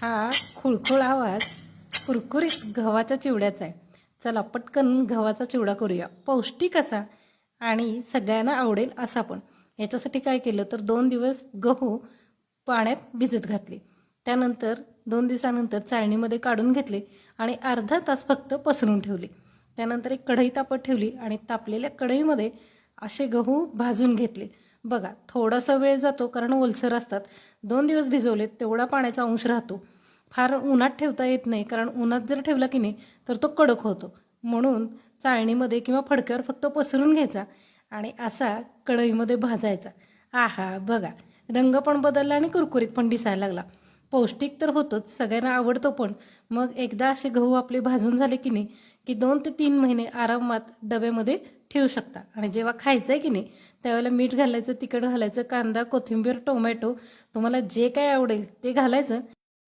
हा खुळखुळ आवाज कुरकुरीत गव्हाच्या चिवड्याचा आहे. चला पटकन गव्हाचा चिवडा करूया. पौष्टिक असा आणि सगळ्यांना आवडेल असा पण. याच्यासाठी काय केलं तर 2 दिवस गहू पाण्यात भिजत घातले. त्यानंतर 2 दिवसानंतर चाळणीमध्ये काढून घेतले आणि अर्धा तास फक्त पसरून ठेवले. त्यानंतर एक कढई तापत ठेवली आणि तापलेल्या कढईमध्ये असे गहू भाजून घेतले. बघा थोडासा वेळ जातो कारण ओलसर असतात. 2 दिवस भिजवलेत तेवढा पाण्याचा अंश राहतो. फार उन्हात ठेवता येत नाही कारण उन्हात जर ठेवला की नाही तर तो कडक होतो. म्हणून चाळणीमध्ये किंवा फडक्यावर फक्त पसरून घ्यायचा आणि असा कढईमध्ये भाजायचा. आहा बघा रंग पण बदलला आणि कुरकुरीत पण दिसायला लागला. पौष्टिक तर होतोच, सगळ्यांना आवडतो पण. मग एकदा असे गहू आपले भाजून झाले की नाही की 2 ते 3 महिने आरामात डब्यामध्ये ठेवू शकता. आणि जेव्हा खायचं आहे की नाही त्यावेळेला मीठ घालायचं, तिखट घालायचं, कांदा, कोथिंबीर, टोमॅटो तुम्हाला जे काय आवडेल ते घालायचं